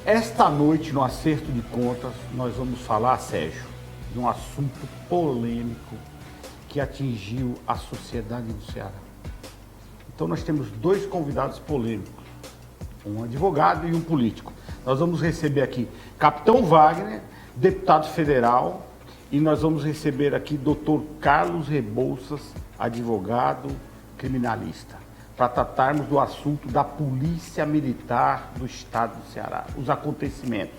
Esta noite, no Acerto de Contas, nós vamos falar, Sérgio, de um assunto polêmico que atingiu a sociedade do Ceará. Então nós temos dois convidados polêmicos, um advogado e um político. Nós vamos receber aqui Capitão Wagner, deputado federal, e nós vamos receber aqui Dr. Carlos Rebouças, advogado criminalista, para tratarmos do assunto da Polícia Militar do Estado do Ceará, os acontecimentos.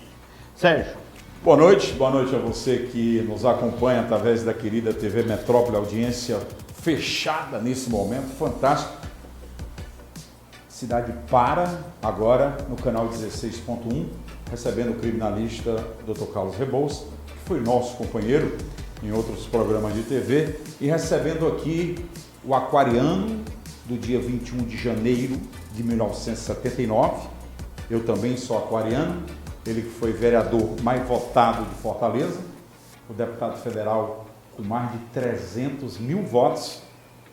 Sérgio. Boa noite a você que nos acompanha através da querida TV Metrópole, audiência fechada nesse momento, fantástico. Cidade para agora no canal 16.1, recebendo o criminalista Dr. Carlos Rebouças, que foi nosso companheiro em outros programas de TV, e recebendo aqui o aquariano do dia 21 de janeiro de 1979. Eu também sou aquariano, ele que foi vereador mais votado de Fortaleza, o deputado federal com mais de 300 mil votos,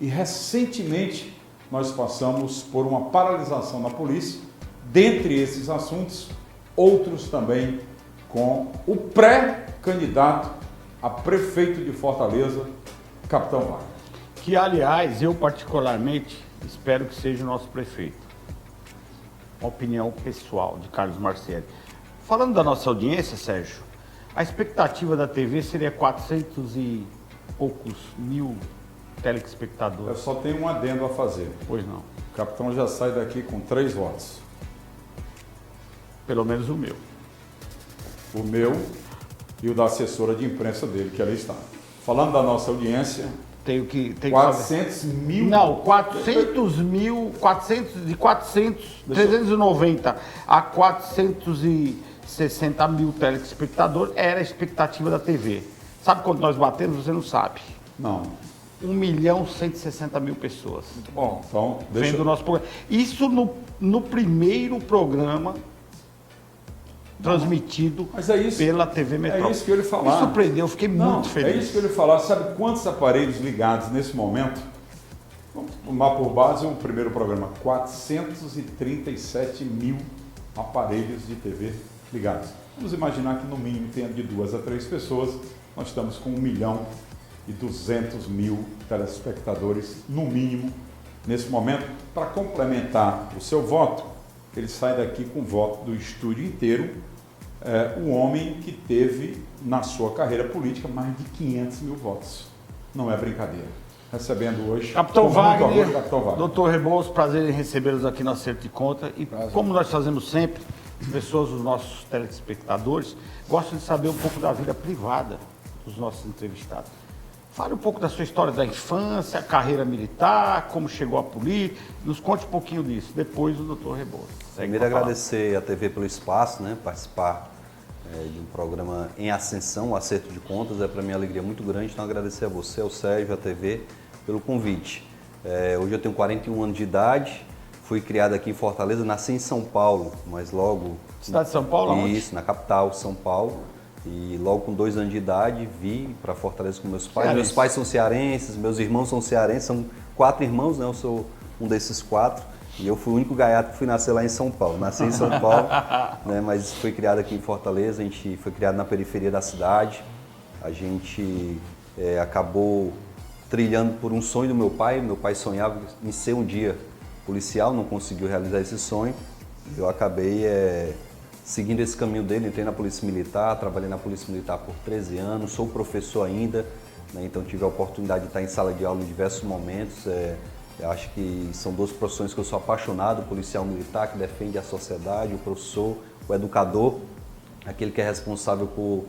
e recentemente nós passamos por uma paralisação na polícia, dentre esses assuntos, outros também com o pré-candidato a prefeito de Fortaleza, Capitão Wagner. Que, aliás, eu particularmente espero que seja o nosso prefeito. Uma opinião pessoal de Carlos Marcelli. Falando da nossa audiência, Sérgio, a expectativa da TV seria 400 e poucos mil telespectadores. Eu só tenho um adendo a fazer. Pois não. O capitão já sai daqui com 3 votos. Pelo menos o meu. O meu e o da assessora de imprensa dele, que ali está. Falando da nossa audiência, Tenho que 400 mil... Não, 400 mil, 390 a 460 mil telespectadores era a expectativa da TV. Sabe quanto nós batemos? Você não sabe. Não. 1.160.000 pessoas. Muito bom. Então, deixa... Vendo o nosso programa. Isso no primeiro programa transmitido Mas é isso, pela TV Metrópole. É isso que eu ia falar. Me surpreendeu, eu fiquei muito feliz. É isso que eu ia falar. Sabe quantos aparelhos ligados nesse momento? Vamos tomar por base o primeiro programa. 437 mil aparelhos de TV ligados. Vamos imaginar que no mínimo tenha de 2 a 3 pessoas. Nós estamos com 1.200.000 telespectadores, no mínimo, nesse momento. Para complementar o seu voto, ele sai daqui com o voto do estúdio inteiro, o homem que teve na sua carreira política mais de 500 mil votos. Não é brincadeira. Recebendo hoje... Capitão Wagner, Capitão Wagner. Doutor Rebouças, prazer em recebê-los aqui no Acerto de Conta. E como nós fazemos sempre, as pessoas, os nossos telespectadores, gostam de saber um pouco da vida privada dos nossos entrevistados. Fale um pouco da sua história da infância, carreira militar, como chegou à política. Nos conte um pouquinho disso. Depois o doutor Rebouças. Primeiro agradecer a TV pelo espaço, né? Participar de um programa em ascensão, o Acerto de Contas, é para mim uma alegria muito grande. Então agradecer a você, ao Sérgio, à TV, pelo convite. Hoje eu tenho 41 anos de idade, fui criado aqui em Fortaleza, nasci em São Paulo, mas logo... Cidade de São Paulo? Isso, na capital, São Paulo. E logo com 2 anos de idade, vim para Fortaleza com meus pais. Cearense. Meus pais são cearenses, meus irmãos são cearenses, são 4 irmãos, né? Eu sou um desses 4. E eu fui o único gaiato que fui nascer lá em São Paulo. Nasci em São Paulo, né? Mas fui criado aqui em Fortaleza, a gente foi criado na periferia da cidade. A gente acabou trilhando por um sonho do meu pai. Meu pai sonhava em ser um dia policial, não conseguiu realizar esse sonho. Eu acabei... seguindo esse caminho dele, entrei na Polícia Militar, trabalhei na Polícia Militar por 13 anos, sou professor ainda, né? Então tive a oportunidade de estar em sala de aula em diversos momentos. Eu acho que são 2 profissões que eu sou apaixonado, o policial militar que defende a sociedade, o professor, o educador, aquele que é responsável por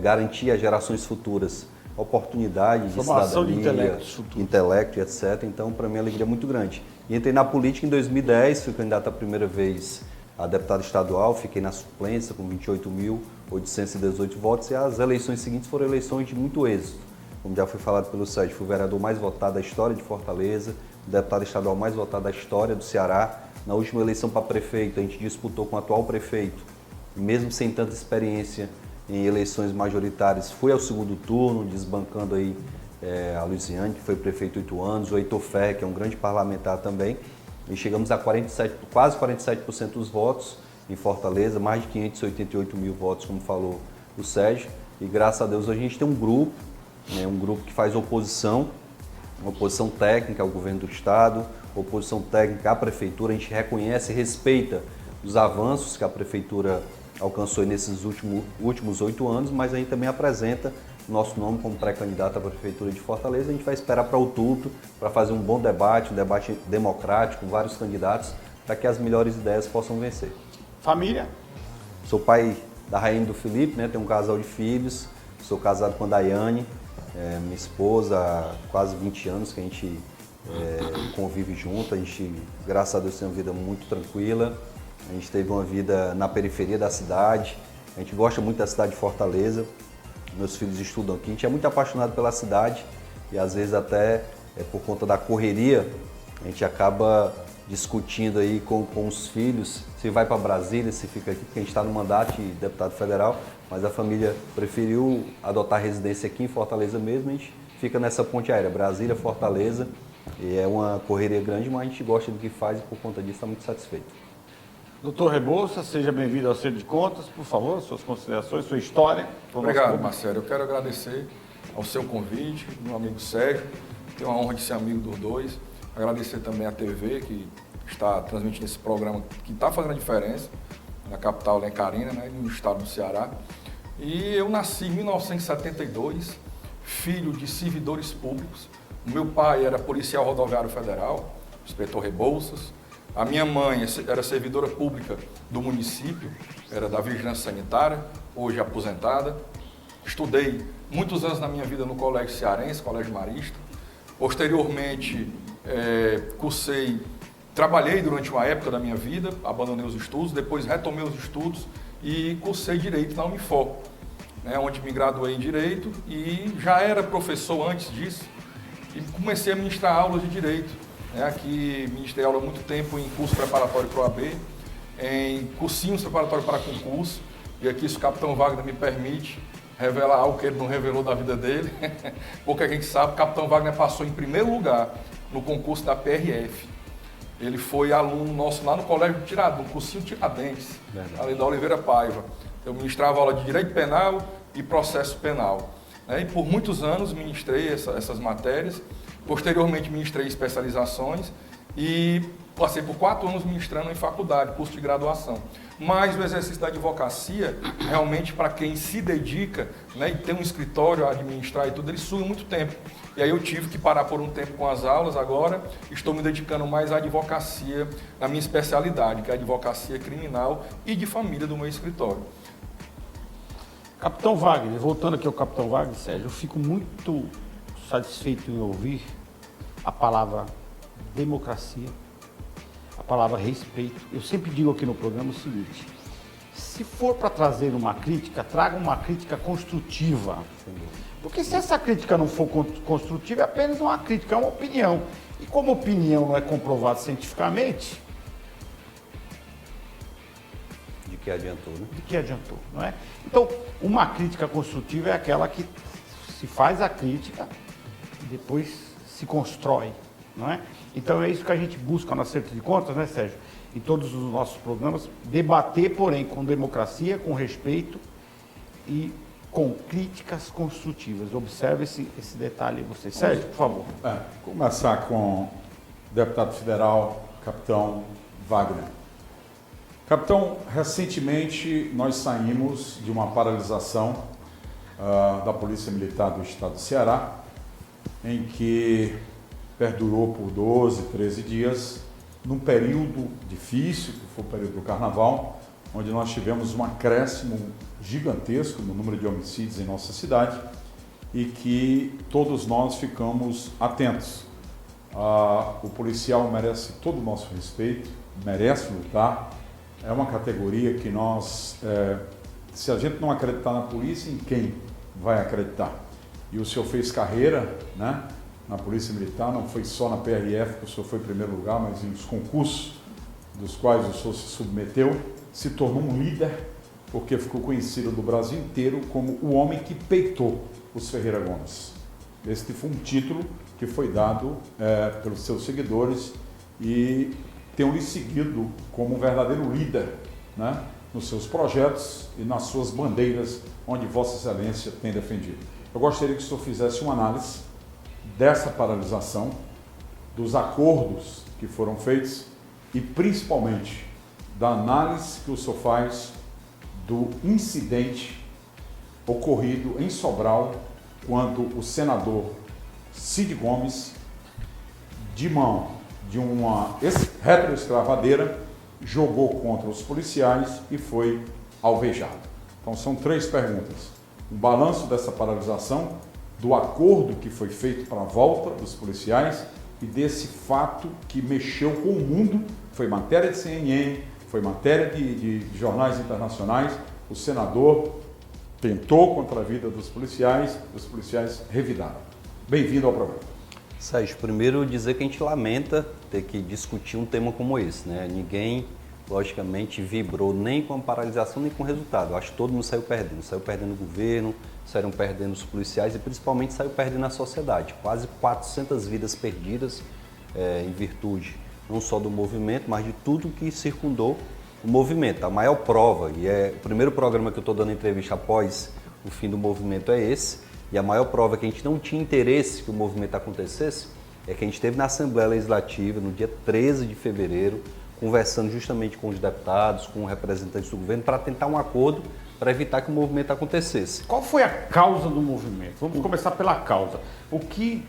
garantir às gerações futuras a oportunidade de formação cidadania, de intelecto, etc. Então, para mim, é uma alegria muito grande. E entrei na política em 2010, fui candidato a primeira vez a deputado estadual, fiquei na suplência com 28.818 votos e as eleições seguintes foram eleições de muito êxito. Como já foi falado pelo Sérgio, fui o vereador mais votado da história de Fortaleza, o deputado estadual mais votado da história do Ceará. Na última eleição para prefeito, a gente disputou com o atual prefeito, mesmo sem tanta experiência em eleições majoritárias, fui ao segundo turno, desbancando aí a Luiziane, que foi prefeito 8 anos, o Heitor Ferrer, que é um grande parlamentar também, e chegamos a 47, quase 47% dos votos, em Fortaleza, mais de 588 mil votos, como falou o Sérgio, e graças a Deus a gente tem um grupo, né, um grupo que faz oposição, uma oposição técnica ao governo do Estado, oposição técnica à Prefeitura. A gente reconhece e respeita os avanços que a Prefeitura alcançou nesses últimos 8 anos, mas a gente também apresenta nosso nome como pré-candidato à Prefeitura de Fortaleza. A gente vai esperar para outubro para fazer um bom debate, um debate democrático, com vários candidatos, para que as melhores ideias possam vencer. Família? Sou pai da Rainha e do Felipe, né? Tenho um casal de filhos, sou casado com a Daiane, minha esposa, há quase 20 anos que a gente convive junto. A gente, graças a Deus, tem uma vida muito tranquila. A gente teve uma vida na periferia da cidade. A gente gosta muito da cidade de Fortaleza. Meus filhos estudam aqui. A gente é muito apaixonado pela cidade e às vezes até por conta da correria a gente acaba discutindo aí com os filhos se vai para Brasília, se fica aqui, porque a gente está no mandato de deputado federal, mas a família preferiu adotar residência aqui em Fortaleza mesmo. A gente fica nessa ponte aérea, Brasília, Fortaleza, e é uma correria grande, mas a gente gosta do que faz e por conta disso está muito satisfeito. Doutor Rebouças, seja bem-vindo ao Centro de Contas, por favor, suas considerações, sua história. Obrigado, Marcelo. Eu quero agradecer ao seu convite, meu amigo Sérgio, tenho a honra de ser amigo dos dois. Agradecer também à TV, que está transmitindo esse programa, que está fazendo a diferença, na capital Lencarina, né, no estado do Ceará. E eu nasci em 1972, filho de servidores públicos. O meu pai era policial rodoviário federal, inspetor Rebouças. A minha mãe era servidora pública do município, era da Vigilância Sanitária, hoje aposentada. Estudei muitos anos na minha vida no Colégio Cearense, Colégio Marista. Posteriormente, trabalhei durante uma época da minha vida, abandonei os estudos, depois retomei os estudos e cursei Direito na Unifor, né, onde me graduei em Direito e já era professor antes disso e comecei a ministrar aulas de Direito. Aqui ministrei aula há muito tempo em curso preparatório para o OAB, em cursinhos preparatórios para concurso, e aqui se o Capitão Wagner me permite revelar algo que ele não revelou da vida dele, pouca gente sabe, o Capitão Wagner passou em primeiro lugar no concurso da PRF. Ele foi aluno nosso lá no Colégio Tiradentes, no cursinho Tiradentes, ali da Oliveira Paiva. Eu ministrava aula de Direito Penal e Processo Penal. E por muitos anos ministrei essas matérias. Posteriormente ministrei especializações e passei por 4 anos ministrando em faculdade, curso de graduação. Mas o exercício da advocacia, realmente para quem se dedica, né, e tem um escritório a administrar e tudo, ele suga muito tempo. E aí eu tive que parar por um tempo com as aulas, agora estou me dedicando mais à advocacia, na minha especialidade, que é a advocacia criminal e de família do meu escritório. Capitão Wagner, voltando aqui ao Capitão Wagner, Sérgio, eu fico muito satisfeito em ouvir a palavra democracia, a palavra respeito. Eu sempre digo aqui no programa o seguinte: se for para trazer uma crítica, traga uma crítica construtiva. Porque se essa crítica não for construtiva, é apenas uma crítica, é uma opinião. E como opinião não é comprovada cientificamente, de que adiantou, né? De que adiantou, não é? Então, uma crítica construtiva é aquela que se faz a crítica e depois se constrói, não é? Então é isso que a gente busca no Acerto de Contas, né, Sérgio? Em todos os nossos programas, debater, porém, com democracia, com respeito e com críticas construtivas. Observe esse detalhe aí, você. Sérgio, por favor. Começar com o deputado federal, Capitão Wagner. Capitão, recentemente nós saímos de uma paralisação da Polícia Militar do Estado do Ceará, em que perdurou por 12, 13 dias, num período difícil, que foi o período do Carnaval, onde nós tivemos um acréscimo gigantesco no número de homicídios em nossa cidade e que todos nós ficamos atentos. O policial merece todo o nosso respeito, merece lutar, é uma categoria que nós, se a gente não acreditar na polícia, em quem vai acreditar? E o senhor fez carreira, né, na Polícia Militar, não foi só na PRF que o senhor foi em primeiro lugar, mas nos concursos dos quais o senhor se submeteu, se tornou um líder, porque ficou conhecido do Brasil inteiro como o homem que peitou os Ferreira Gomes. Esse foi um título que foi dado pelos seus seguidores e tem lhe seguido como um verdadeiro líder né, nos seus projetos e nas suas bandeiras onde Vossa Excelência tem defendido. Eu gostaria que o senhor fizesse uma análise dessa paralisação, dos acordos que foram feitos e principalmente da análise que o senhor faz do incidente ocorrido em Sobral, quando o senador Cid Gomes, de mão de uma retroescravadeira, jogou contra os policiais e foi alvejado. Então são 3 perguntas. Um balanço dessa paralisação, do acordo que foi feito para a volta dos policiais e desse fato que mexeu com o mundo, foi matéria de CNN, foi matéria de jornais internacionais. O senador tentou contra a vida dos policiais, os policiais revidaram. Bem-vindo ao programa. Sérgio, primeiro dizer que a gente lamenta ter que discutir um tema como esse, né? Ninguém, logicamente, vibrou nem com a paralisação nem com o resultado. Eu acho que todo mundo saiu perdendo o governo, saíram perdendo os policiais e principalmente saiu perdendo a sociedade. Quase 400 vidas perdidas em virtude não só do movimento, mas de tudo que circundou o movimento. A maior prova, e é o primeiro programa que eu estou dando entrevista após o fim do movimento é esse, e a maior prova que a gente não tinha interesse que o movimento acontecesse, é que a gente esteve na Assembleia Legislativa no dia 13 de fevereiro, conversando justamente com os deputados, com representantes do governo, para tentar um acordo para evitar que o movimento acontecesse. Qual foi a causa do movimento? Vamos começar pela causa. O que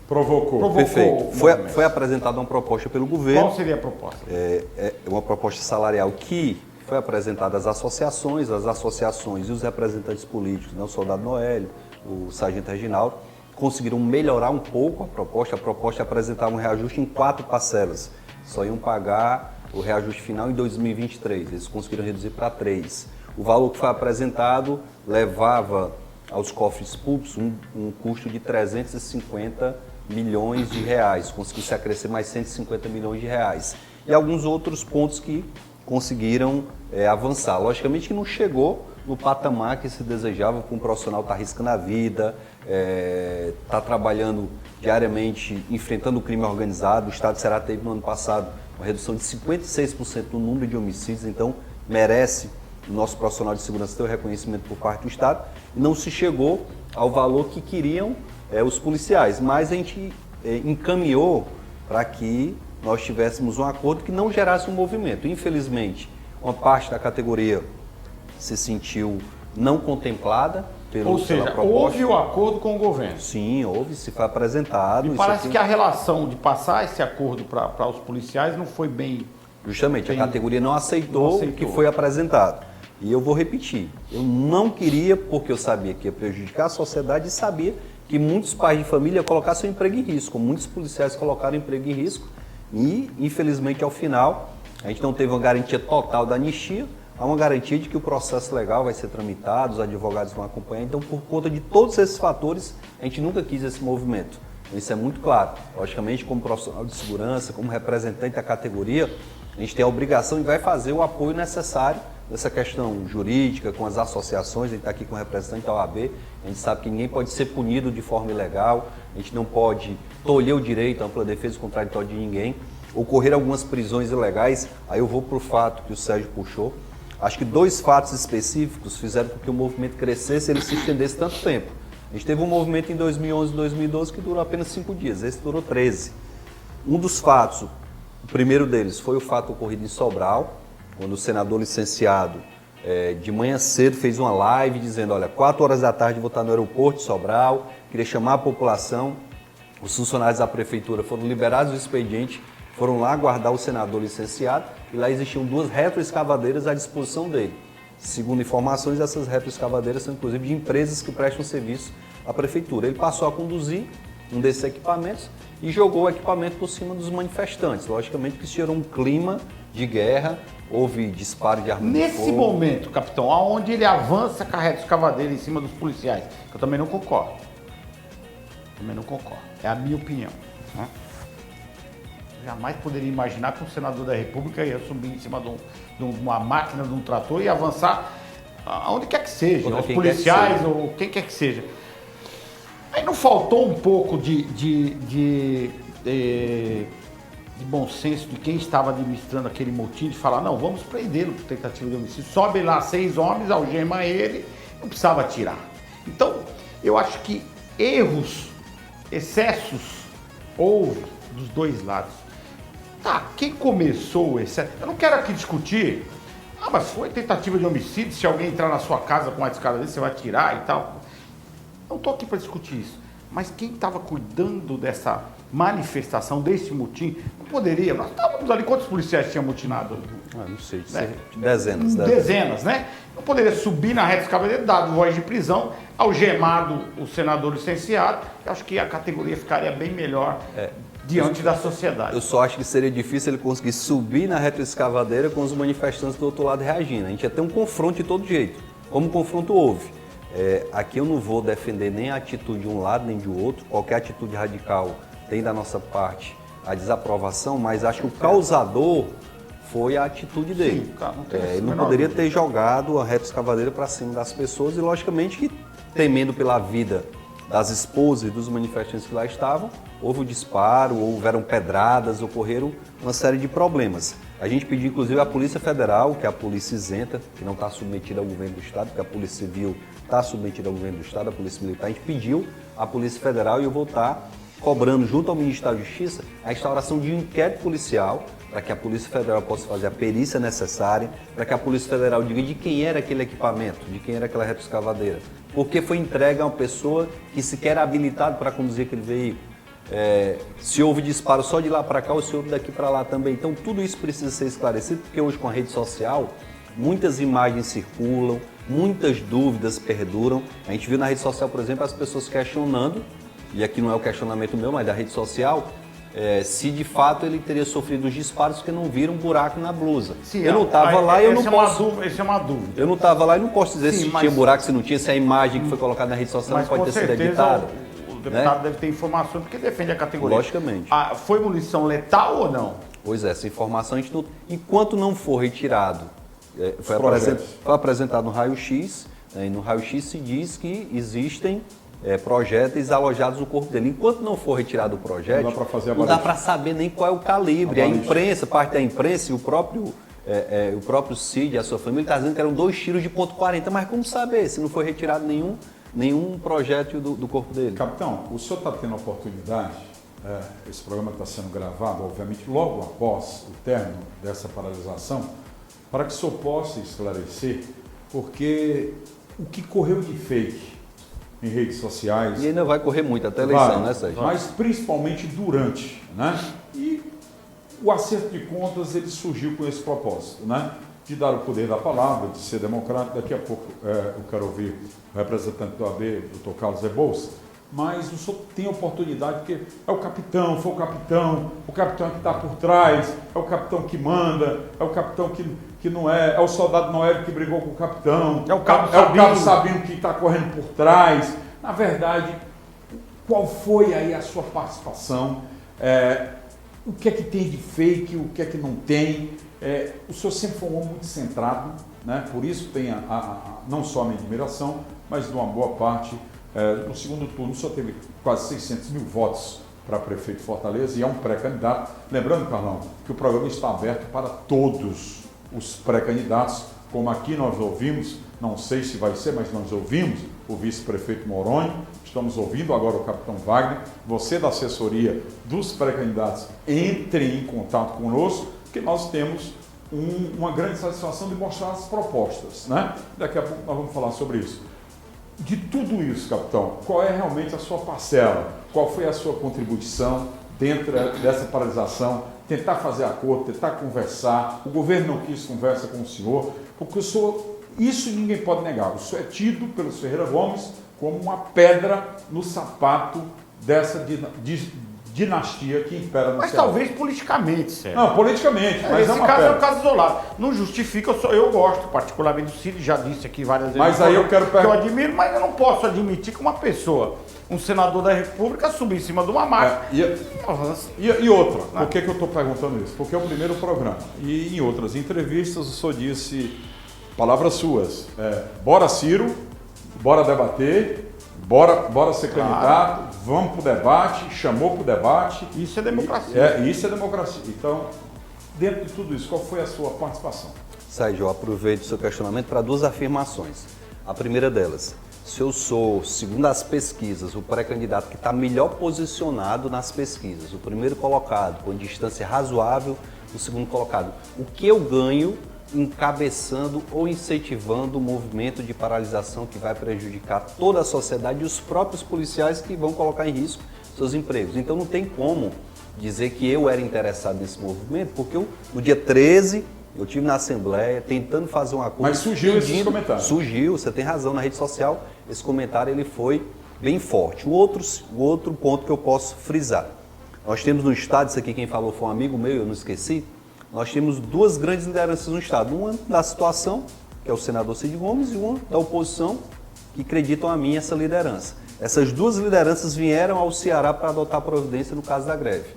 provocou Perfeito. o Foi apresentada uma proposta pelo governo. Qual seria a proposta? É uma proposta salarial que foi apresentada às associações e os representantes políticos, né, o Soldado Noélio, o Sargento Reginaldo, conseguiram melhorar um pouco a proposta. A proposta apresentava um reajuste em 4 parcelas. Só iam pagar o reajuste final em 2023. Eles conseguiram reduzir para 3. O valor que foi apresentado levava aos cofres públicos um custo de 350 milhões de reais. Conseguiu-se acrescer mais 150 milhões de reais. E alguns outros pontos que conseguiram avançar. Logicamente que não chegou no patamar que se desejava, com um profissional estar arriscando a vida, está trabalhando diariamente, enfrentando o crime organizado. O Estado do Ceará teve no ano passado uma redução de 56% no número de homicídios, então merece o nosso profissional de segurança ter o reconhecimento por parte do Estado. E não se chegou ao valor que queriam os policiais, mas a gente encaminhou para que nós tivéssemos um acordo que não gerasse um movimento. Infelizmente, uma parte da categoria se sentiu não contemplada pela proposta. Houve o acordo com o governo. Sim, houve, se foi apresentado. E parece que a relação de passar esse acordo para os policiais não foi bem... Justamente, a categoria não aceitou o que foi apresentado. E eu vou repetir, eu não queria, porque eu sabia que ia prejudicar a sociedade e sabia que muitos pais de família colocassem seu emprego em risco, muitos policiais colocaram o emprego em risco e, infelizmente, ao final, a gente não teve uma garantia total da anistia, há uma garantia de que o processo legal vai ser tramitado, os advogados vão acompanhar. Então, por conta de todos esses fatores, a gente nunca quis esse movimento. Isso é muito claro. Logicamente, como profissional de segurança, como representante da categoria, a gente tem a obrigação e vai fazer o apoio necessário nessa questão jurídica, com as associações. A gente está aqui com o representante da OAB, a gente sabe que ninguém pode ser punido de forma ilegal, a gente não pode tolher o direito à ampla defesa contraditória de ninguém. Ocorrer algumas prisões ilegais, aí eu vou para o fato que o Sérgio puxou. Acho que 2 fatos específicos fizeram com que o movimento crescesse e ele se estendesse tanto tempo. A gente teve um movimento em 2011 e 2012 que durou apenas 5 dias, esse durou 13. Um dos fatos, o primeiro deles, foi o fato ocorrido em Sobral, quando o senador licenciado de manhã cedo fez uma live dizendo, olha, 4 horas da tarde vou estar no aeroporto de Sobral, queria chamar a população. Os funcionários da prefeitura foram liberados do expediente, foram lá aguardar o senador licenciado e lá existiam 2 retroescavadeiras à disposição dele. Segundo informações, essas retroescavadeiras são inclusive de empresas que prestam serviço à prefeitura. Ele passou a conduzir um desses equipamentos e jogou o equipamento por cima dos manifestantes. Logicamente que isso gerou um clima de guerra, houve disparo de arma de fogo. Nesse momento, capitão, aonde ele avança com a retroescavadeira em cima dos policiais, eu também não concordo. É a minha opinião. Né? Jamais poderia imaginar que um senador da República ia subir em cima de uma máquina, de um trator e avançar aonde quer que seja, os policiais ou quem quer que seja. Aí não faltou um pouco de de bom senso de quem estava administrando aquele motim, de falar, não, vamos prendê-lo por tentativa de homicídio. Sobe lá 6 homens, algema ele, não precisava atirar. Então, eu acho que erros, excessos, houve dos dois lados. Tá, quem começou o excesso? Eu não quero aqui discutir, mas foi tentativa de homicídio, se alguém entrar na sua casa com uma escada desse, você vai atirar e tal. Não estou aqui para discutir isso. Mas quem estava cuidando dessa manifestação, desse motim, não poderia. Nós estávamos ali, quantos policiais tinham mutinado? Não sei, Né? dezenas. Dezenas, né? Não poderia subir na reta escavadeira, dado voz de prisão, algemado o senador licenciado. Eu acho que a categoria ficaria bem melhor diante da sociedade. Eu só acho que seria difícil ele conseguir subir na retroescavadeira com os manifestantes do outro lado reagindo. A gente ia ter um confronto de todo jeito, como o confronto houve. Aqui eu não vou defender nem a atitude de um lado nem de outro, qualquer atitude radical tem da nossa parte a desaprovação, mas acho que o causador foi a atitude dele. Sim, cara, não tem Ele não poderia ter jogado a retroescavadeira para cima das pessoas e, logicamente, que temendo pela vida das esposas e dos manifestantes que lá estavam, houve o disparo, houveram pedradas, ocorreram uma série de problemas. A gente pediu, inclusive, à Polícia Federal, que é a polícia isenta, que não está submetida ao governo do Estado, porque a Polícia Civil está submetida ao governo do Estado, a Polícia Militar. A gente pediu à Polícia Federal, e eu vou estar cobrando junto ao Ministério da Justiça a instauração de um inquérito policial para que a Polícia Federal possa fazer a perícia necessária, para que a Polícia Federal diga de quem era aquele equipamento, de quem era aquela retroescavadeira, porque foi entregue a uma pessoa que sequer era habilitada para conduzir aquele veículo. Se houve disparo só de lá para cá ou se houve daqui para lá também. Então tudo isso precisa ser esclarecido, porque hoje com a rede social muitas imagens circulam, muitas dúvidas perduram. A gente viu na rede social, por exemplo, as pessoas questionando, e aqui não é o questionamento meu, mas da rede social, se de fato ele teria sofrido os disparos porque não viram um buraco na blusa. Sim, eu não estava lá e eu não posso... Essa é uma dúvida. Eu não estava lá e não posso dizer se mas... tinha buraco, se não tinha, se a imagem que foi colocada na rede social não pode ter sido editada. O deputado deve ter informações porque defende a categoria. Logicamente. Foi munição letal ou não? Pois é, essa informação a gente não... Enquanto não for retirado, foi apresentado no raio-x, e no raio-x se diz que existem projéteis alojados no corpo dele. Enquanto não for retirado o projétil, não dá para saber nem qual é o calibre. A imprensa, parte da imprensa e o próprio Cid, a sua família, está dizendo que eram 2 tiros de .40, mas como saber se não foi retirado nenhum projétil do corpo dele? Capitão, o senhor está tendo a oportunidade, esse programa está sendo gravado, obviamente, logo após o término dessa paralisação, para que o senhor possa esclarecer, porque o que correu de fake em redes sociais... E ainda vai correr muito até a eleição, né, Sérgio? Mas principalmente durante, né? E o acerto de contas, ele surgiu com esse propósito, né? De dar o poder da palavra, de ser democrático. Daqui a pouco eu quero ouvir o representante do AB, Dr. Carlos Rebouças, mas o senhor tem oportunidade, porque é o capitão, foi o capitão que está por trás, é o capitão que manda, é o capitão que não é o soldado Noélio que brigou com o capitão, é o cabo Sabino que está correndo por trás. Na verdade, qual foi aí a sua participação? O que é que tem de fake, o que é que não tem? O senhor sempre foi um homem muito centrado, né? Por isso tem não só a minha admiração, mas de uma boa parte. No segundo turno, o senhor teve quase 600 mil votos para prefeito de Fortaleza e é um pré-candidato. Lembrando, Carlão, que o programa está aberto para todos os pré-candidatos, como aqui nós ouvimos, não sei se vai ser, mas nós ouvimos o vice-prefeito Moronho, estamos ouvindo agora o capitão Wagner. Você da assessoria dos pré-candidatos, entre em contato conosco, porque nós temos uma grande satisfação de mostrar as propostas, né? Daqui a pouco nós vamos falar sobre isso. De tudo isso, capitão, qual é realmente a sua parcela? Qual foi a sua contribuição dentro dessa paralisação? Tentar fazer acordo, tentar conversar. O governo não quis conversa com o senhor, porque o senhor, isso ninguém pode negar. O senhor é tido pelos Ferreira Gomes como uma pedra no sapato dessa dinastia que impera no Mas Ceará. talvez politicamente, Sérgio. Não, politicamente, mas esse caso é um caso isolado. Não justifica, eu gosto particularmente do Cid, já disse aqui várias vezes. Mas aí eu quero que eu admiro, mas eu não posso admitir que uma pessoa, um senador da República, subir em cima de uma máquina. E outra, por que eu estou perguntando isso? Porque é o primeiro programa. E em outras entrevistas o senhor disse, palavras suas, bora Ciro, bora debater, Bora ser candidato, vamos para o debate, chamou para o debate. Isso é democracia. Isso é democracia. Então, dentro de tudo isso, qual foi a sua participação? Sérgio, eu aproveito o seu questionamento para duas afirmações. A primeira delas, se eu sou, segundo as pesquisas, o pré-candidato que está melhor posicionado nas pesquisas, o primeiro colocado com distância razoável, o segundo colocado, o que eu ganho encabeçando ou incentivando o movimento de paralisação que vai prejudicar toda a sociedade e os próprios policiais que vão colocar em risco seus empregos. Então não tem como dizer que eu era interessado nesse movimento, porque no dia 13 eu estive na Assembleia tentando fazer um acordo. Mas surgiu esses comentários. Surgiu, você tem razão, na rede social esse comentário ele foi bem forte. O outro ponto que eu posso frisar, nós temos no Estado, isso aqui quem falou foi um amigo meu, eu não esqueci, nós temos duas grandes lideranças no Estado, uma da situação, que é o senador Cid Gomes, e uma da oposição, que acreditam a mim essa liderança. Essas duas lideranças vieram ao Ceará para adotar providência no caso da greve.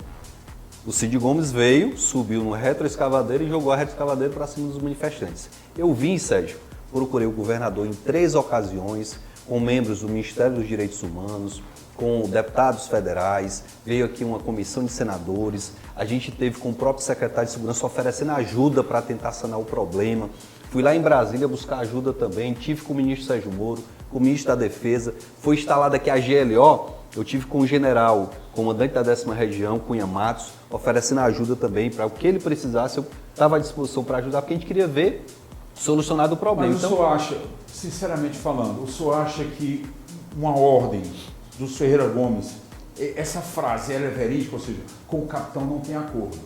O Cid Gomes veio, subiu no retroescavadeiro e jogou a retroescavadeira para cima dos manifestantes. Eu vim, Sérgio, procurei o governador em 3 ocasiões, com membros do Ministério dos Direitos Humanos, com deputados federais, veio aqui uma comissão de senadores, a gente teve com o próprio secretário de Segurança oferecendo ajuda para tentar sanar o problema. Fui lá em Brasília buscar ajuda também, tive com o ministro Sérgio Moro, com o ministro da Defesa, foi instalada aqui a GLO, eu tive com o general, comandante da 10ª Região, Cunha Matos, oferecendo ajuda também para o que ele precisasse, eu estava à disposição para ajudar, porque a gente queria ver solucionado o problema. Mas o senhor acha, sinceramente falando, o senhor acha que uma ordem do Ferreira Gomes, essa frase, ela é verídica, ou seja, com o capitão não tem acordo?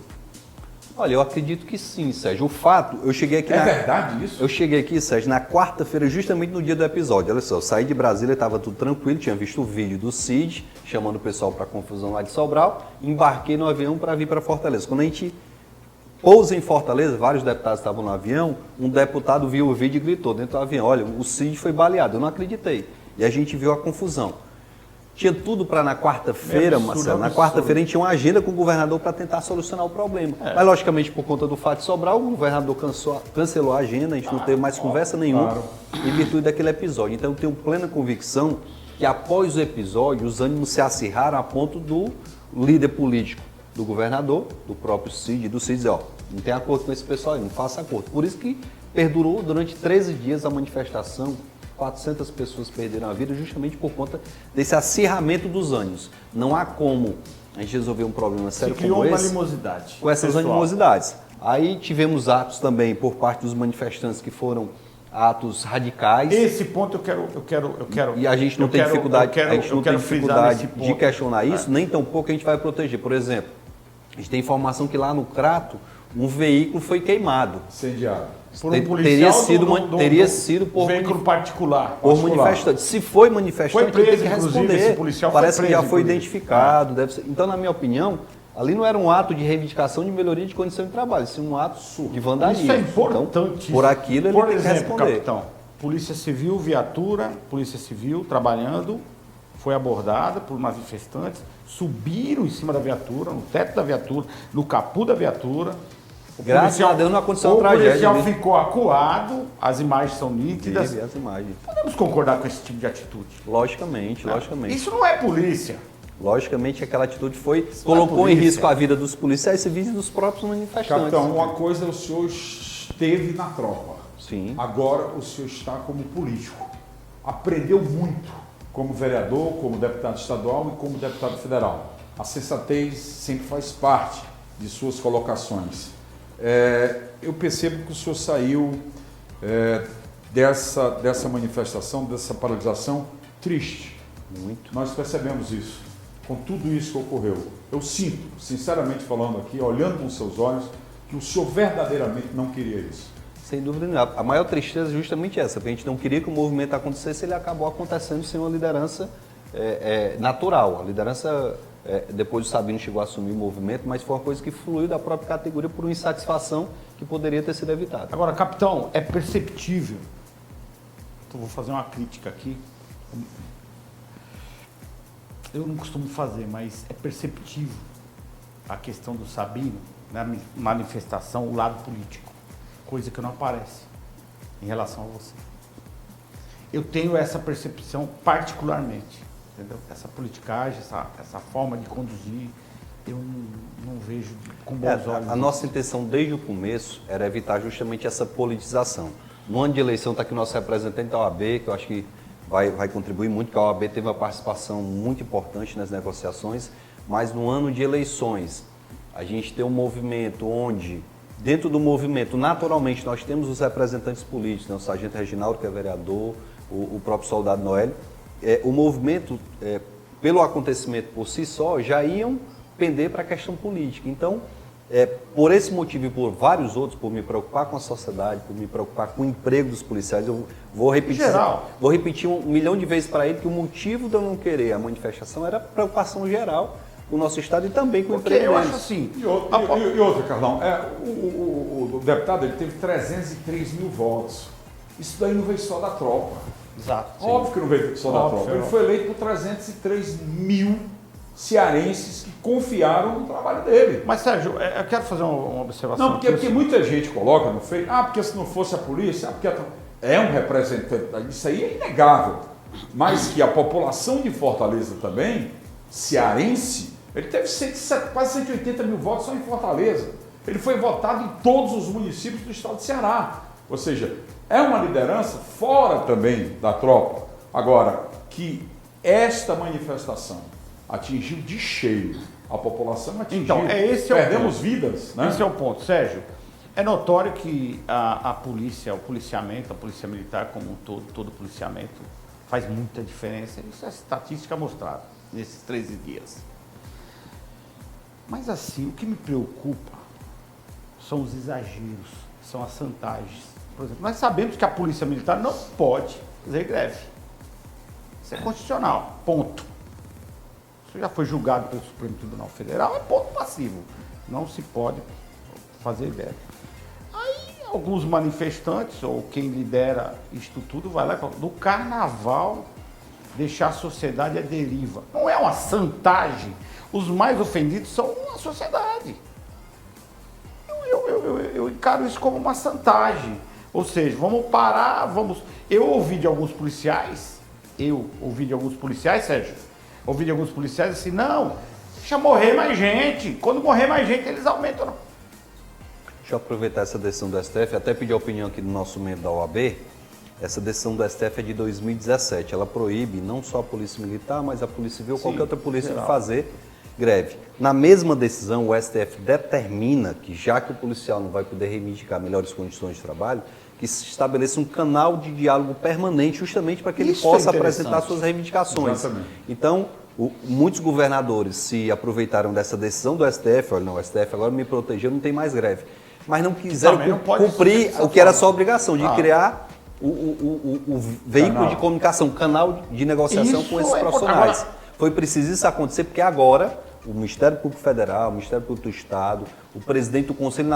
Olha, eu acredito que sim, Sérgio. O fato, eu cheguei aqui... É verdade isso? Eu cheguei aqui, Sérgio, na quarta-feira, justamente no dia do episódio. Olha só, eu saí de Brasília, estava tudo tranquilo, tinha visto o vídeo do Cid, chamando o pessoal para a confusão lá de Sobral, embarquei no avião para vir para Fortaleza. Quando a gente pousa em Fortaleza, vários deputados estavam no avião, um deputado viu o vídeo e gritou dentro do avião, olha, o Cid foi baleado. Eu não acreditei. E a gente viu a confusão. Tinha tudo para na quarta-feira, Marcelo, na quarta-feira a gente tinha uma agenda com o governador para tentar solucionar o problema. Mas, logicamente, por conta do fato de Sobral, o governador cancelou a agenda, a gente não teve mais conversa nenhuma em virtude daquele episódio. Então, eu tenho plena convicção que, após o episódio, os ânimos se acirraram a ponto do líder político, do governador, do próprio Cid, do Cid dizer, ó, não tem acordo com esse pessoal aí, não faça acordo. Por isso que perdurou durante 13 dias a manifestação. 400 pessoas perderam a vida justamente por conta desse acirramento dos ânimos. Não há como a gente resolver um problema sério como esse animosidade com essas animosidades. Aí tivemos atos também por parte dos manifestantes que foram atos radicais. Esse ponto eu quero. E a gente não tem dificuldade, de questionar isso, nem tampouco a gente vai proteger. Por exemplo, a gente tem informação que lá no Crato um veículo foi queimado. Incendiado. Por um policial teria sido por veículo particular. Por manifestante. Se foi manifestante, foi preso, tem que responder. Esse policial parece foi preso, que já foi inclusive. identificado. Deve ser. Então, na minha opinião, ali não era um ato de reivindicação de melhoria de condição de trabalho, sim um ato de vandalismo. Isso é importante. Então, por aquilo ele tem que responder. Capitão, Polícia Civil, viatura, Polícia Civil trabalhando, foi abordada por manifestantes, subiram em cima da viatura, no teto da viatura, no capô da viatura. Graças a Deus não aconteceu uma tragédia. O policial ficou acuado, as imagens são nítidas. As imagens. Podemos concordar com esse tipo de atitude? Logicamente. Isso não é polícia. Logicamente, aquela atitude colocou em risco a vida dos policiais civis e dos próprios manifestantes. Capitão, uma coisa o senhor esteve na tropa. Sim. Agora o senhor está como político. Aprendeu muito como vereador, como deputado estadual e como deputado federal. A sensatez sempre faz parte de suas colocações. Eu percebo que o senhor saiu dessa manifestação, dessa paralisação, triste. Muito. Nós percebemos isso, com tudo isso que ocorreu. Eu sinto, sinceramente falando aqui, olhando com seus olhos, que o senhor verdadeiramente não queria isso. Sem dúvida nenhuma. A maior tristeza é justamente essa, porque a gente não queria que o movimento acontecesse, ele acabou acontecendo sem uma liderança natural. A liderança... depois o Sabino chegou a assumir o movimento, mas foi uma coisa que fluiu da própria categoria por uma insatisfação que poderia ter sido evitada. Agora, capitão, é perceptível, então vou fazer uma crítica aqui, eu não costumo fazer, mas é perceptível a questão do Sabino na manifestação, o lado político, coisa que não aparece em relação a você. Eu tenho essa percepção particularmente, entendeu? Essa politicagem, essa forma de conduzir, eu não vejo com bons olhos. A nossa intenção desde o começo era evitar justamente essa politização. No ano de eleição está aqui o nosso representante da OAB, que eu acho que vai contribuir muito, que a OAB teve uma participação muito importante nas negociações, mas no ano de eleições a gente tem um movimento onde, dentro do movimento, naturalmente, nós temos os representantes políticos, né? O Sargento Reginaldo, que é vereador, o próprio Soldado Noélio. O movimento, pelo acontecimento por si só, já iam pender para a questão política. Então, por esse motivo e por vários outros, por me preocupar com a sociedade, por me preocupar com o emprego dos policiais, eu vou repetir 1 milhão de vezes para ele que o motivo de eu não querer a manifestação era preocupação geral com o nosso Estado e também com o emprego eu deles. acho assim... E outra, Carlão, o deputado ele teve 303 mil votos. Isso daí não veio só da tropa. Exato. Óbvio que não veio só da tropa. Ele foi eleito por 303 mil cearenses que confiaram no trabalho dele. Mas, Sérgio, eu quero fazer uma observação. Não, porque muita gente coloca no Facebook, porque se não fosse a polícia, porque é um representante, isso aí é inegável. Mas que a população de Fortaleza também, cearense, ele teve quase 180 mil votos só em Fortaleza. Ele foi votado em todos os municípios do estado de Ceará. Ou seja, é uma liderança fora também da tropa. Agora, que esta manifestação atingiu de cheio a população, atingiu. Então, perdemos vidas. Né? Esse é o ponto, Sérgio. É notório que a polícia, o policiamento, a polícia militar como um todo policiamento, faz muita diferença. Isso é estatística mostrada nesses 13 dias. Mas assim, o que me preocupa são os exageros, são as chantagens. Por exemplo, nós sabemos que a polícia militar não pode fazer greve. Isso é constitucional, ponto. Isso já foi julgado pelo Supremo Tribunal Federal, é ponto passivo. Não se pode fazer greve. Aí alguns manifestantes, ou quem lidera isto tudo, vai lá e fala, do carnaval deixar a sociedade à deriva. Não é uma chantagem. Os mais ofendidos são a sociedade. Eu encaro isso como uma chantagem. Ou seja, vamos parar, vamos... Eu ouvi de alguns policiais, Sérgio, ouvi de alguns policiais assim, não, deixa morrer mais gente. Quando morrer mais gente, eles aumentam. Deixa eu aproveitar essa decisão do STF, até pedir a opinião aqui do nosso membro da OAB. Essa decisão do STF é de 2017. Ela proíbe não só a Polícia Militar, mas a Polícia Civil, qualquer outra polícia de fazer greve. Na mesma decisão, o STF determina que, já que o policial não vai poder reivindicar melhores condições de trabalho, que se estabeleça um canal de diálogo permanente justamente para que ele possa apresentar suas reivindicações. Exatamente. Então, muitos governadores se aproveitaram dessa decisão do STF, olha, não, o STF agora me protegeu, não tem mais greve. Mas não quiseram cumprir o que era sua obrigação, de criar o veículo de comunicação, canal de negociação com esses profissionais. Foi preciso isso acontecer porque agora o Ministério Público Federal, o Ministério Público do Estado, o presidente do Conselho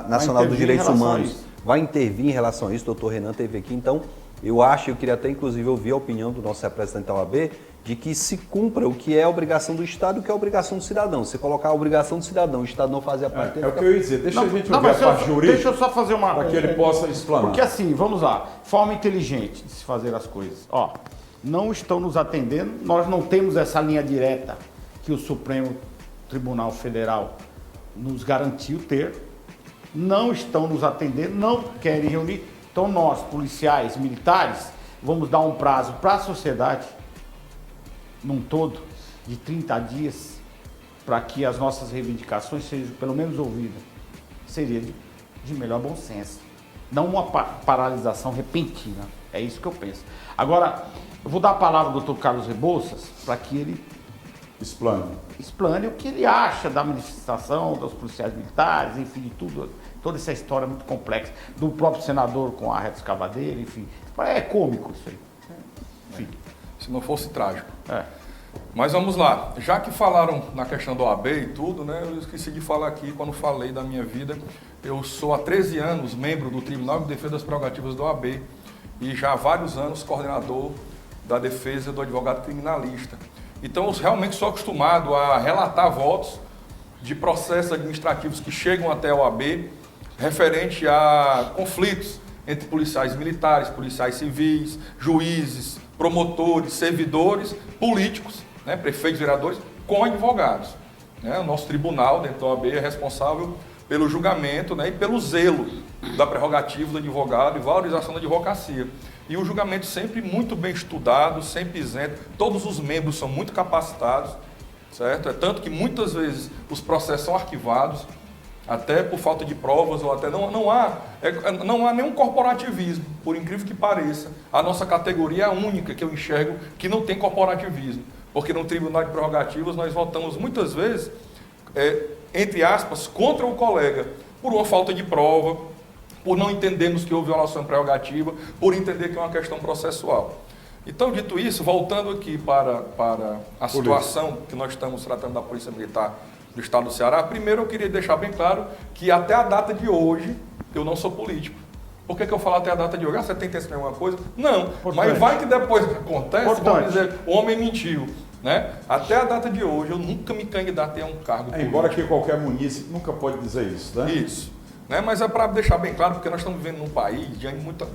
Nacional dos Direitos Humanos vai intervir em relação a isso. O doutor Renan esteve aqui, então eu queria até inclusive ouvir a opinião do nosso representante da OAB, de que se cumpra o que é a obrigação do Estado e o que é a obrigação do cidadão. Se colocar a obrigação do cidadão, o Estado não fazer a parte dele. É o que eu ia dizer, deixa a gente ouvir a parte jurídica. Deixa eu só fazer uma... Para que ele possa explanar. Porque assim, vamos lá, forma inteligente de se fazer as coisas. Ó, não estão nos atendendo, nós não temos essa linha direta que o Supremo Tribunal Federal nos garantiu ter, não estão nos atendendo, não querem reunir. Então nós, policiais, militares, vamos dar um prazo para a sociedade, num todo, de 30 dias, para que as nossas reivindicações sejam pelo menos ouvidas. Seria de melhor bom senso. Não uma paralisação repentina. É isso que eu penso. Agora, eu vou dar a palavra ao Dr. Carlos Rebouças para que ele explane o que ele acha da manifestação dos policiais militares, enfim, de tudo, toda essa história muito complexa, do próprio senador com a reta escavadeira, enfim. É cômico isso aí. Enfim. Se não fosse trágico. Mas vamos lá, já que falaram na questão do OAB e tudo, né, eu esqueci de falar aqui quando falei da minha vida. Eu sou há 13 anos membro do Tribunal de Defesa das Prerrogativas do OAB e já há vários anos coordenador da defesa do advogado criminalista. Então eu realmente sou acostumado a relatar votos de processos administrativos que chegam até a OAB referente a conflitos entre policiais militares, policiais civis, juízes, promotores, servidores, políticos, né, prefeitos, vereadores, com advogados. Né? O nosso tribunal, dentro da OAB, é responsável pelo julgamento, né, e pelo zelo da prerrogativa do advogado e valorização da advocacia. E o julgamento sempre muito bem estudado, sempre isento, todos os membros são muito capacitados, certo? É tanto que muitas vezes os processos são arquivados, até por falta de provas, ou até não há nenhum corporativismo, por incrível que pareça. A nossa categoria é a única que eu enxergo que não tem corporativismo, porque no Tribunal de Prerrogativas nós votamos muitas vezes, entre aspas, contra o colega, por uma falta de prova, por não entendermos que houve violação prerrogativa, por entender que é uma questão processual. Então, dito isso, voltando aqui para a situação que nós estamos tratando da Polícia Militar do Estado do Ceará, primeiro eu queria deixar bem claro que até a data de hoje eu não sou político. Por que eu falo até a data de hoje? Você tem intenção de alguma coisa? Não, mas vai que depois acontece, vamos dizer, o homem mentiu. Né? Até a data de hoje eu nunca me candidatei a um cargo político. Embora que qualquer munícipe nunca pode dizer isso, né? Isso. Né? Mas é para deixar bem claro, porque nós estamos vivendo num país de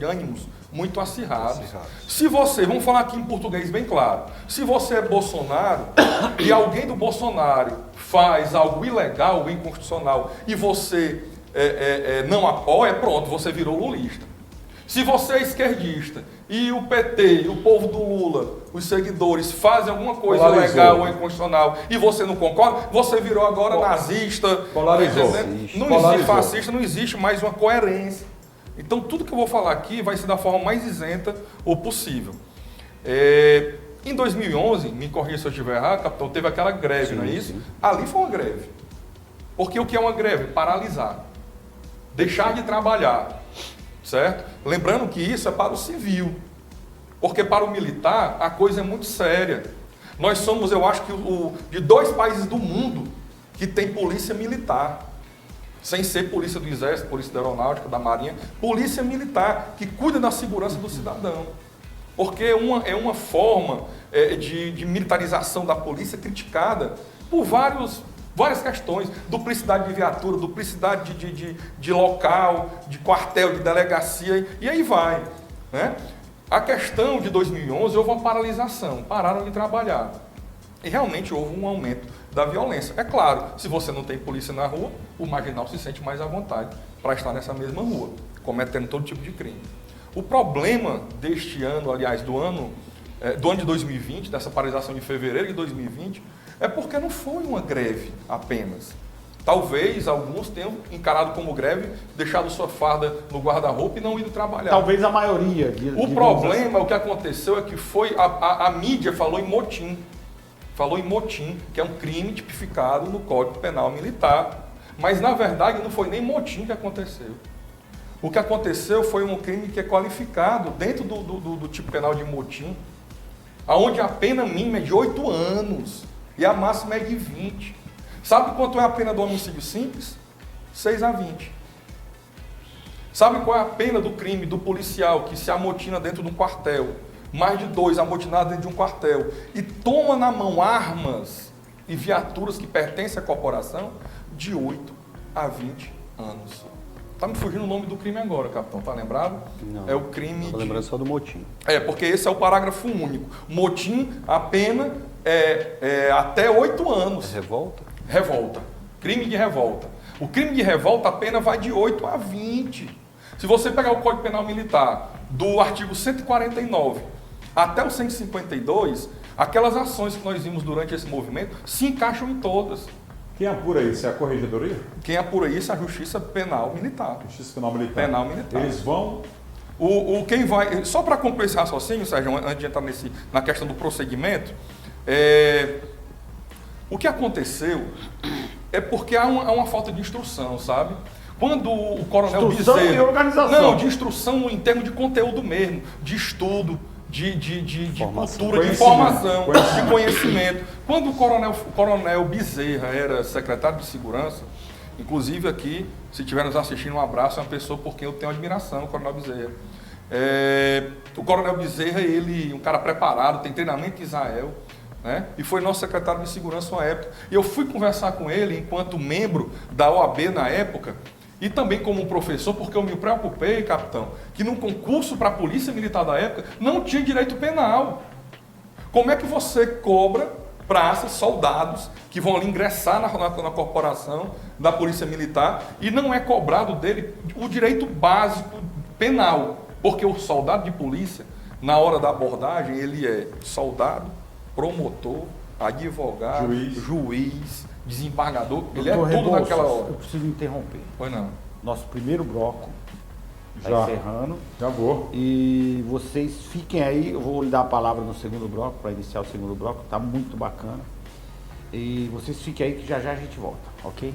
ânimos muito acirrados. Se você, vamos falar aqui em português bem claro, se você é Bolsonaro e alguém do Bolsonaro faz algo ilegal ou inconstitucional e você não apoia, pronto, você virou lulista. Se você é esquerdista e o PT, e o povo do Lula, os seguidores, fazem alguma coisa ilegal ou inconstitucional e você não concorda, você virou agora nazista. Polarizou. Não existe fascista, não existe mais uma coerência. Então, tudo que eu vou falar aqui vai ser da forma mais isenta ou possível. Em 2011, me corrija se eu estiver errado, capitão, teve aquela greve, não é isso? Sim. Ali foi uma greve. Porque o que é uma greve? Paralisar. Deixar de trabalhar. Certo? Lembrando que isso é para o civil, porque para o militar a coisa é muito séria. Nós somos, eu acho que, de 2 países do mundo que tem polícia militar, sem ser polícia do Exército, polícia da Aeronáutica, da Marinha, polícia militar, que cuida da segurança do cidadão. Porque é uma forma de militarização da polícia criticada por várias questões, duplicidade de viatura, duplicidade de local, de quartel, de delegacia, e aí vai. Né? A questão de 2011 houve uma paralisação, pararam de trabalhar. E realmente houve um aumento da violência. É claro, se você não tem polícia na rua, o marginal se sente mais à vontade para estar nessa mesma rua, cometendo todo tipo de crime. O problema deste ano, aliás, do ano de 2020, dessa paralisação de fevereiro de 2020, é porque não foi uma greve apenas. Talvez alguns tenham encarado como greve, deixado sua farda no guarda-roupa e não ido trabalhar. Talvez a maioria. O problema, o que aconteceu é que a mídia falou em motim. Falou em motim, que é um crime tipificado no Código Penal Militar. Mas, na verdade, não foi nem motim que aconteceu. O que aconteceu foi um crime que é qualificado dentro do tipo penal de motim, onde a pena mínima é de 8 anos. E a máxima é de 20. Sabe quanto é a pena do homicídio simples? 6 a 20. Sabe qual é a pena do crime do policial que se amotina dentro de um quartel? Mais de 2 amotinados dentro de um quartel. E toma na mão armas e viaturas que pertencem à corporação? De 8 a 20 anos. Tá me fugindo o nome do crime agora, capitão. Tá lembrado? Não. É o crime Tô lembrando só do motim. Porque esse é o parágrafo único. Motim, a pena até 8 anos. Revolta? Revolta. Crime de revolta. O crime de revolta, a pena vai de 8 a 20. Se você pegar o Código Penal Militar, do artigo 149 até o 152, aquelas ações que nós vimos durante esse movimento se encaixam em todas. Quem apura isso? É a Corregedoria? Quem apura isso é a Justiça Penal Militar. Justiça Penal Militar. Penal Militar. Eles vão... Quem vai... Só para concluir esse raciocínio, Sérgio, antes de entrar na questão do procedimento, o que aconteceu é porque há uma falta de instrução, sabe? Quando o coronel Instrução Bezerra... e organização. Não, de instrução em termos de conteúdo mesmo, de estudo, de cultura, de informação, de conhecimento. Quando o coronel Bezerra era secretário de Segurança, inclusive aqui, se estiver nos assistindo, um abraço, é uma pessoa por quem eu tenho admiração, o coronel Bezerra. O coronel Bezerra, ele um cara preparado, tem treinamento em Israel, né? E foi nosso secretário de Segurança na época. E eu fui conversar com ele enquanto membro da OAB na época, E também como professor, porque eu me preocupei, capitão, que no concurso para a Polícia Militar da época não tinha direito penal. Como é que você cobra praças, soldados que vão ali ingressar na corporação da Polícia Militar e não é cobrado dele o direito básico penal? Porque o soldado de polícia, na hora da abordagem, ele é soldado, promotor, advogado, juiz, desembargador, ele é tudo naquela hora. Eu preciso interromper. Pois não. Nosso primeiro bloco está Já. encerrando. Já vou. E vocês fiquem aí, eu vou lhe dar a palavra no segundo bloco, para iniciar o segundo bloco, tá muito bacana. E vocês fiquem aí que já já a gente volta, ok?